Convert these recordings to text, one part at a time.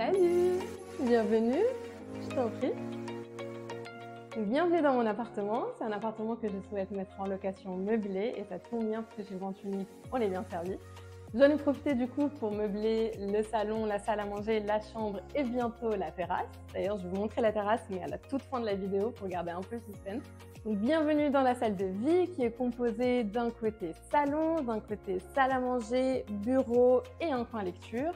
Salut, bienvenue, je t'en prie. Donc, bienvenue dans mon appartement. C'est un appartement que je souhaite mettre en location meublée et ça tombe bien parce que chez Vente Unique, on est bien servi. J'en ai profité du coup pour meubler le salon, la salle à manger, la chambre et bientôt la terrasse. D'ailleurs, je vais vous montrer la terrasse mais à la toute fin de la vidéo pour garder un peu le suspense. Donc, bienvenue dans la salle de vie qui est composée d'un côté salon, d'un côté salle à manger, bureau et un coin lecture.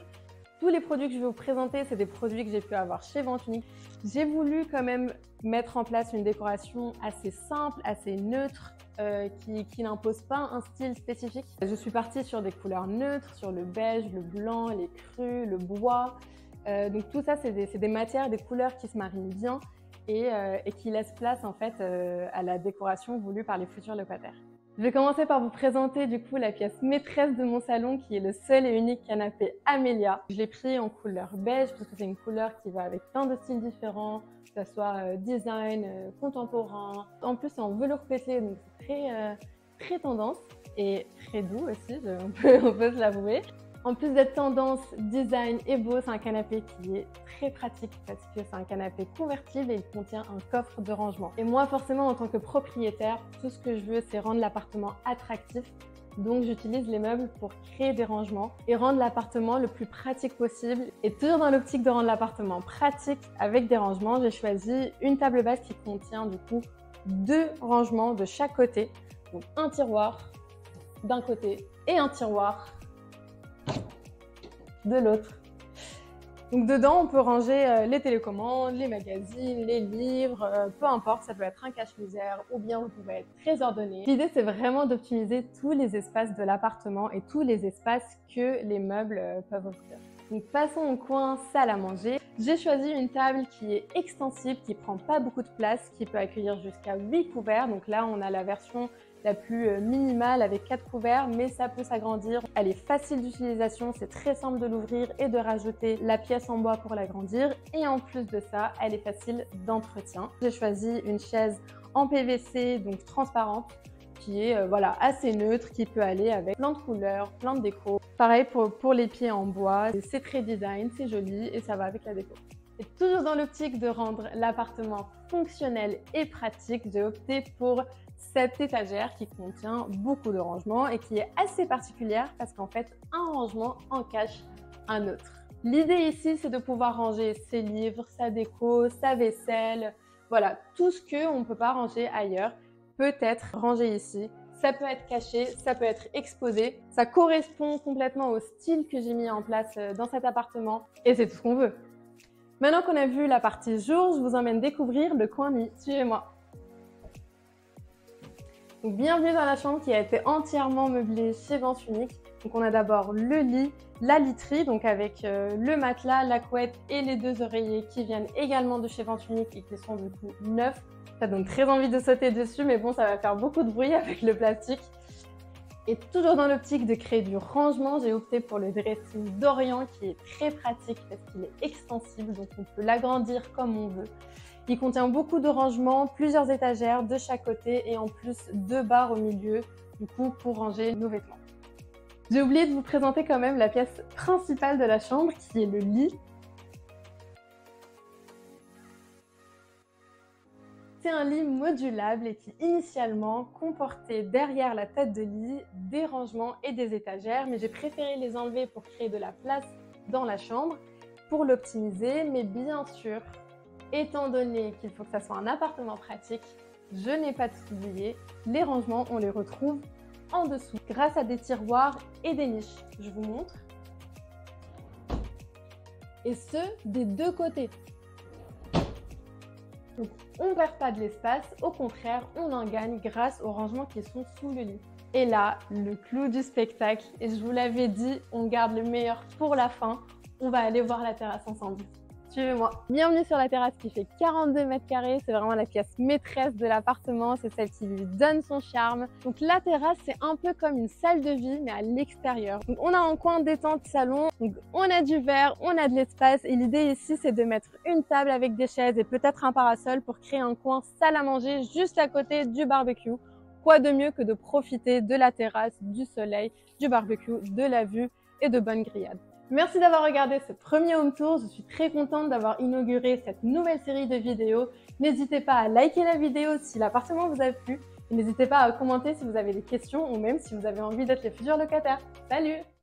Tous les produits que je vais vous présenter, c'est des produits que j'ai pu avoir chez Vente Unique. J'ai voulu quand même mettre en place une décoration assez simple, assez neutre, qui n'impose pas un style spécifique. Je suis partie sur des couleurs neutres, sur le beige, le blanc, les crus, le bois. Donc tout ça, c'est des matières, des couleurs qui se marient bien et qui laissent place en fait à la décoration voulue par les futurs locataires. Je vais commencer par vous présenter du coup la pièce maîtresse de mon salon qui est le seul et unique canapé Amelia. Je l'ai pris en couleur beige parce que c'est une couleur qui va avec plein de styles différents, que ce soit design, contemporain. En plus c'est en velours pételé donc c'est très tendance et très doux aussi, on peut se l'avouer. En plus d'être tendance, design et beau, c'est un canapé qui est très pratique parce que c'est un canapé convertible et il contient un coffre de rangement. Et moi, forcément, en tant que propriétaire, tout ce que je veux, c'est rendre l'appartement attractif. Donc, j'utilise les meubles pour créer des rangements et rendre l'appartement le plus pratique possible. Et toujours dans l'optique de rendre l'appartement pratique avec des rangements, j'ai choisi une table basse qui contient du coup 2 rangements de chaque côté. Donc, un tiroir d'un côté et un tiroir de l'autre. Donc dedans, on peut ranger les télécommandes, les magazines, les livres, peu importe, ça peut être un cache-misère ou bien vous pouvez être très ordonné. L'idée, c'est vraiment d'optimiser tous les espaces de l'appartement et tous les espaces que les meubles peuvent offrir. Donc passons au coin salle à manger. J'ai choisi une table qui est extensible, qui prend pas beaucoup de place, qui peut accueillir jusqu'à 8 couverts. Donc là, on a la version la plus minimale avec 4 couverts, mais ça peut s'agrandir. Elle est facile d'utilisation, c'est très simple de l'ouvrir et de rajouter la pièce en bois pour l'agrandir. Et en plus de ça, elle est facile d'entretien. J'ai choisi une chaise en PVC, donc transparente, qui est assez neutre, qui peut aller avec plein de couleurs, plein de déco. Pareil pour les pieds en bois, c'est très design, c'est joli et ça va avec la déco. Et toujours dans l'optique de rendre l'appartement fonctionnel et pratique, j'ai opté pour cette étagère qui contient beaucoup de rangements et qui est assez particulière parce qu'en fait, un rangement en cache un autre. L'idée ici, c'est de pouvoir ranger ses livres, sa déco, sa vaisselle, voilà, tout ce qu'on ne peut pas ranger ailleurs peut être rangé ici. Ça peut être caché, ça peut être exposé. Ça correspond complètement au style que j'ai mis en place dans cet appartement et c'est tout ce qu'on veut. Maintenant qu'on a vu la partie jour, je vous emmène découvrir le coin nuit. Suivez-moi. Donc, bienvenue dans la chambre qui a été entièrement meublée chez Vente Unique. Donc on a d'abord le lit, la literie, donc avec le matelas, la couette et les 2 oreillers qui viennent également de chez Vente Unique et qui sont du coup neufs. Ça donne très envie de sauter dessus, mais bon, ça va faire beaucoup de bruit avec le plastique. Et toujours dans l'optique de créer du rangement, j'ai opté pour le dressing d'Orient qui est très pratique parce qu'il est extensible, donc on peut l'agrandir comme on veut. Il contient beaucoup de rangements, plusieurs étagères de chaque côté et en plus 2 barres au milieu, du coup pour ranger nos vêtements. J'ai oublié de vous présenter quand même la pièce principale de la chambre qui est le lit. C'est un lit modulable et qui initialement comportait derrière la tête de lit des rangements et des étagères, mais j'ai préféré les enlever pour créer de la place dans la chambre, pour l'optimiser, mais bien sûr, étant donné qu'il faut que ça soit un appartement pratique, je n'ai pas tout oublié, les rangements on les retrouve en dessous grâce à des tiroirs et des niches. Je vous montre. Et ce, des 2 côtés. Donc, on ne perd pas de l'espace, au contraire, on en gagne grâce aux rangements qui sont sous le lit. Et là, le clou du spectacle, et je vous l'avais dit, on garde le meilleur pour la fin, on va aller voir la terrasse ensemble. Suivez-moi. Bienvenue sur la terrasse qui fait 42 mètres carrés. C'est vraiment la pièce maîtresse de l'appartement. C'est celle qui lui donne son charme. Donc la terrasse, c'est un peu comme une salle de vie, mais à l'extérieur. Donc on a un coin détente salon. Donc on a du verre, on a de l'espace. Et l'idée ici, c'est de mettre une table avec des chaises et peut-être un parasol pour créer un coin salle à manger juste à côté du barbecue. Quoi de mieux que de profiter de la terrasse, du soleil, du barbecue, de la vue et de bonnes grillades. Merci d'avoir regardé ce premier home tour. Je suis très contente d'avoir inauguré cette nouvelle série de vidéos. N'hésitez pas à liker la vidéo si l'appartement vous a plu. Et n'hésitez pas à commenter si vous avez des questions ou même si vous avez envie d'être les futurs locataires. Salut!